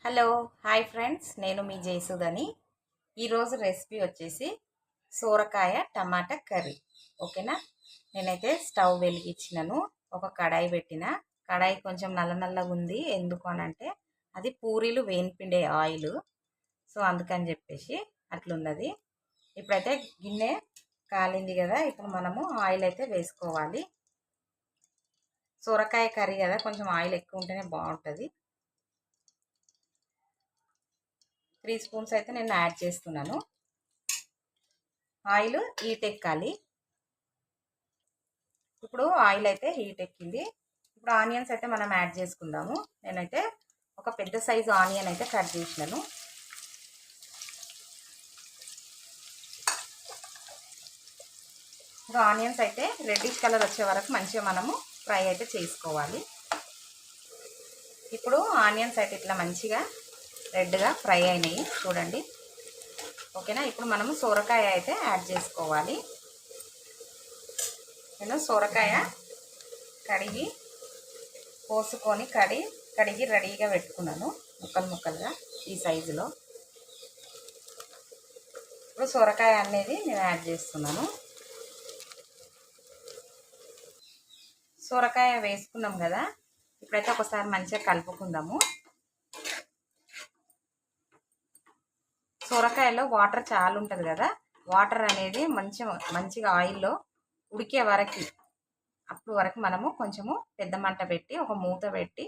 Hello hi friends, నేను మీ జయసుధని. ఈరోజు recipe వచ్చేసి సోరకాయ టమాటా కర్రీ. ఓకేనా. నేనైతే స్టవ్ వెలిగించినాను, ఒక కడాయి పెట్టిన. కడాయి కొంచెం నల్ల నల్లగా ఉంది, ఎందుకు అనంటే అది పూరీలు వేనిపిండే ఆయిల్. సో అందుకని చెప్పేసి అట్లున్నది. ఇప్పుడైతే గిన్నె కాలింది కదా, ఇప్పుడు మనము ఆయిల్ అయితే వేసుకోవాలి. సోరకాయ కర్రీ కదా, కొంచెం ఆయిల్ ఎక్కువ ఉంటేనే బాగుంటుంది. 3 స్పూన్స్ అయితే నేను యాడ్ చేస్తున్నాను. ఆయిల్ హీట్ ఎక్కాలి. ఇప్పుడు ఆయిల్ అయితే హీట్ ఎక్కింది. ఇప్పుడు ఆనియన్స్ అయితే మనం యాడ్ చేసుకుందాము. నేనైతే ఒక పెద్ద సైజు ఆనియన్ అయితే కట్ చేసినాను. ఇప్పుడు ఆనియన్స్ అయితే రెడ్డిష్ కలర్ వచ్చే వరకు మంచిగా మనము ఫ్రై అయితే చేసుకోవాలి. ఇప్పుడు ఆనియన్స్ అయితే ఇట్లా మంచిగా రెడ్గా ఫ్రై అయినాయి చూడండి. ఓకేనా. ఇప్పుడు మనము సోరకాయ అయితే యాడ్ చేసుకోవాలి. నేను సోరకాయ కడిగి కోసుకొని కడిగి రెడీగా పెట్టుకున్నాను, ముక్కలు ముక్కలుగా ఈ సైజులో. ఇప్పుడు సొరకాయ అనేది నేను యాడ్ చేస్తున్నాను. సొరకాయ వేసుకున్నాం కదా, ఇప్పుడైతే ఒకసారి మంచిగా కలుపుకుందాము. సొరకాయలో వాటర్ చాలా ఉంటుంది కదా, వాటర్ అనేది మంచిగా ఆయిల్లో ఉడికే వరకు, అప్పుడు వరకు మనము కొంచెము పెద్ద మంట పెట్టి ఒక మూత పెట్టి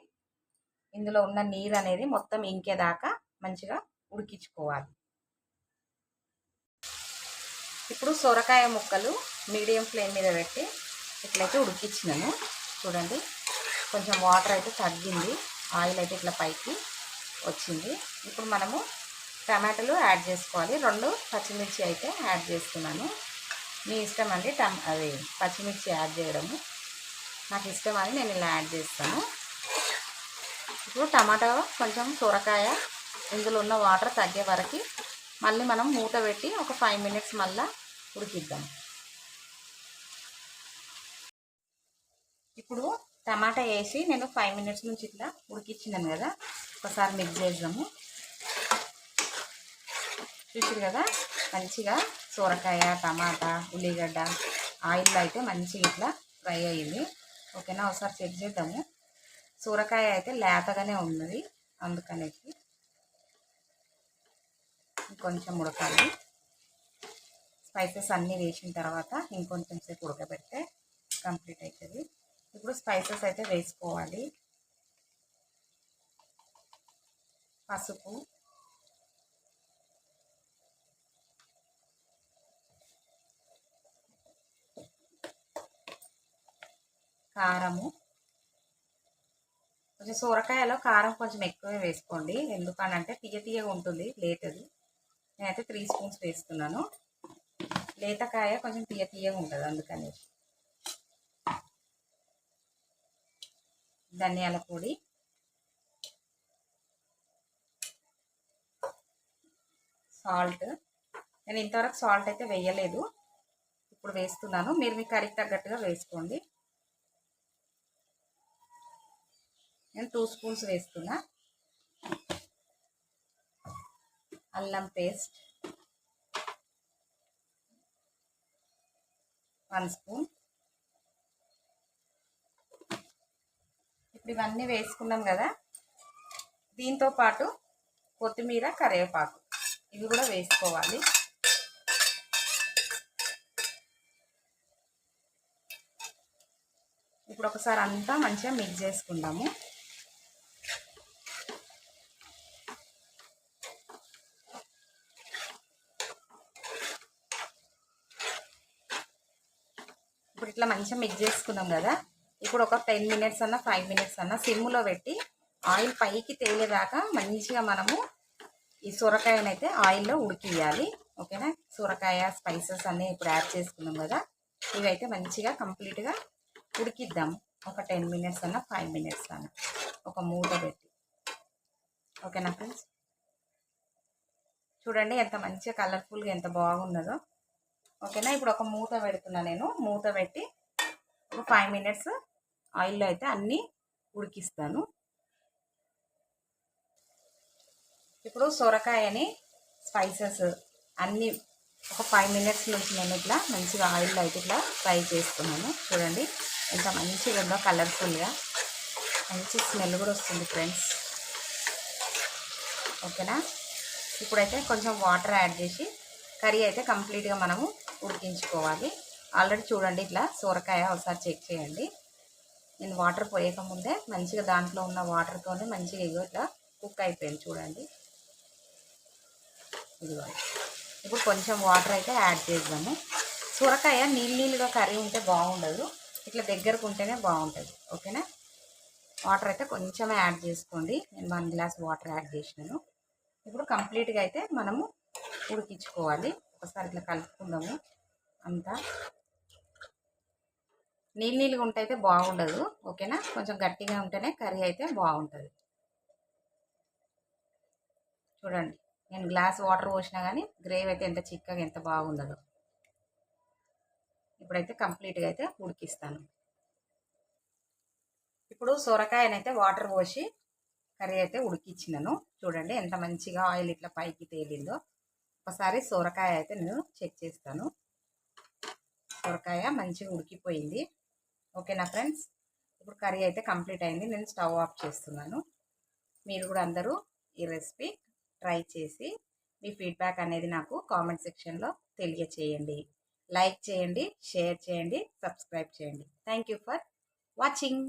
ఇందులో ఉన్న నీరు అనేది మొత్తం ఇంకేదాకా మంచిగా ఉడికించుకోవాలి. ఇప్పుడు సొరకాయ ముక్కలు మీడియం ఫ్లేమ్ మీద పెట్టి ఇట్లయితే ఉడికించినాను చూడండి. కొంచెం వాటర్ అయితే తగ్గింది, ఆయిల్ అయితే ఇట్లా పైకి వచ్చింది. ఇప్పుడు మనము టమాటాలు యాడ్ చేసుకోవాలి. 2 పచ్చిమిర్చి అయితే యాడ్ చేస్తున్నాను. మీ ఇష్టం అండి, అది పచ్చిమిర్చి యాడ్ చేయడము నాకు ఇష్టం అని నేను ఇలా యాడ్ చేస్తాను. ఇప్పుడు టమాటా కొంచెం సొరకాయ ఇందులో ఉన్న వాటర్ తగ్గే వరకు మళ్ళీ మనం మూత పెట్టి ఒక 5 మినిట్స్ మళ్ళీ ఉడికిద్దాం. ఇప్పుడు టమాటా వేసి నేను 5 మినిట్స్ నుంచి ఇట్లా ఉడికిచ్చినాను కదా, ఒకసారి మిక్స్ చేద్దాము. చూసారు కదా, మంచిగా సొరకాయ టమాటా ఉల్లిగడ్డ ఆయిల్లో అయితే మంచిగా ఇట్లా ఫ్రై అయ్యింది. ఓకేనా. ఒకసారి చెక్ చేద్దాము. సొరకాయ అయితే లేతగానే ఉన్నది, అందుకనేసి ఇంకొంచెం ఉడకాలి. స్పైసెస్ అన్నీ వేసిన తర్వాత ఇంకొంచెం సేపు ఉడకబెడితే కంప్లీట్ అవుతుంది. ఇప్పుడు స్పైసెస్ అయితే వేసుకోవాలి. పసుపు, కారము, కొంచెం సొరకాయలో కారం కొంచెం ఎక్కువే వేసుకోండి, ఎందుకనంటే తీయగా ఉంటుంది లేతది. నేనైతే 3 స్పూన్స్ వేస్తున్నాను. లేతకాయ కొంచెం తీయగా ఉంటుంది అందుకని. ధనియాల పొడి, సాల్ట్. నేను ఇంతవరకు సాల్ట్ అయితే వేయలేదు, ఇప్పుడు వేస్తున్నాను. మీరు మీ కర్రీకి తగ్గట్టుగా వేసుకోండి. నేను 2 స్పూన్స్ వేస్తున్నా. అల్లం పేస్ట్ 1 స్పూన్. ఇప్పుడు ఇవన్నీ వేసుకున్నాం కదా, దీంతో పాటు కొత్తిమీర కరివేపాకు ఇవి కూడా వేసుకోవాలి. ఇప్పుడు ఒకసారి అంతా మంచిగా మిక్స్ చేసుకుందాము. ఇప్పుడు ఇట్లా మంచిగా మిక్స్ చేసుకున్నాం కదా, ఇప్పుడు ఒక 10 మినిట్స్ అన్న 5 మినిట్స్ అన్న సిమ్లో పెట్టి ఆయిల్ పైకి తేలేదాకా మంచిగా మనము ఈ సొరకాయనైతే ఆయిల్లో ఉడికియాలి. ఓకేనా. సొరకాయ స్పైసెస్ అన్నీ ఇప్పుడు యాడ్ చేసుకున్నాం కదా, ఇవైతే మంచిగా కంప్లీట్గా ఉడికిద్దాము. ఒక 10 మినిట్స్ అన్న 5 మినిట్స్ అన్న ఒక మూత పెట్టి. ఓకేనా ఫ్రెండ్స్. చూడండి ఎంత మంచిగా కలర్ఫుల్గా ఎంత బాగున్నదో. ఓకేనా. ఇప్పుడు ఒక మూత పెడుతున్నా, నేను మూత పెట్టి ఒక 5 మినిట్స్ ఆయిల్లో అయితే అన్నీ ఉడికిస్తాను. ఇప్పుడు సొరకాయని స్పైసెస్ అన్నీ ఒక 5 మినిట్స్ నుంచి నేను ఇట్లా మంచిగా ఆయిల్లో అయితే ఇట్లా ఫ్రై చేసుకున్నాను. చూడండి ఎంత మంచిగా ఉందో, కలర్ఫుల్గా మంచి స్మెల్ కూడా వస్తుంది ఫ్రెండ్స్. ఓకేనా. ఇప్పుడైతే కొంచెం వాటర్ యాడ్ చేసి కర్రీ అయితే కంప్లీట్గా మనము ఉడికించుకోవాలి. ఆల్రెడీ చూడండి ఇట్లా సొరకాయ ఒకసారి చెక్ చేయండి. నేను వాటర్ పోయకముందే మంచిగా దాంట్లో ఉన్న వాటర్తోనే మంచిగా ఇట్లా కుక్ అయిపోయింది చూడండి. ఇదిగో ఇప్పుడు కొంచెం వాటర్ అయితే యాడ్ చేద్దాము. సొరకాయ నీళ్ళుగా కర్రీ ఉంటే బాగుండదు, ఇట్లా దగ్గరకు ఉంటేనే బాగుంటుంది. ఓకేనా. వాటర్ అయితే కొంచెమే యాడ్ చేసుకోండి. నేను 1 గ్లాస్ వాటర్ యాడ్ చేసినాను. ఇప్పుడు కంప్లీట్గా అయితే మనము ఉడికించుకోవాలి. ఒకసారి ఇట్లా కలుపుకుందాము. అంతా నీళ్ళుగా ఉంటే అయితే బాగుండదు. ఓకేనా. కొంచెం గట్టిగా ఉంటేనే కర్రీ అయితే బాగుంటుంది. చూడండి నేను గ్లాస్ వాటర్ పోసినా కానీ గ్రేవీ అయితే ఎంత చిక్కగా ఎంత బాగుండదో. ఇప్పుడైతే కంప్లీట్గా అయితే ఉడికిస్తాను. ఇప్పుడు సొరకాయనైతే వాటర్ పోసి కర్రీ అయితే ఉడికిచ్చినాను. చూడండి ఎంత మంచిగా ఆయిల్ ఇట్లా పైకి తేలిందో. ఒకసారి సొరకాయ అయితే నేను చెక్ చేస్తాను. సొరకాయ మంచిగా ఉడికిపోయింది. ఓకేనా ఫ్రెండ్స్. ఇప్పుడు కర్రీ అయితే కంప్లీట్ అయింది. నేను స్టవ్ ఆఫ్ చేస్తున్నాను. మీరు కూడా అందరూ ఈ రెసిపీ ట్రై చేసి మీ ఫీడ్బ్యాక్ అనేది నాకు కామెంట్ సెక్షన్లో తెలియచేయండి. లైక్ చేయండి, షేర్ చేయండి, సబ్స్క్రైబ్ చేయండి. Thank you for watching.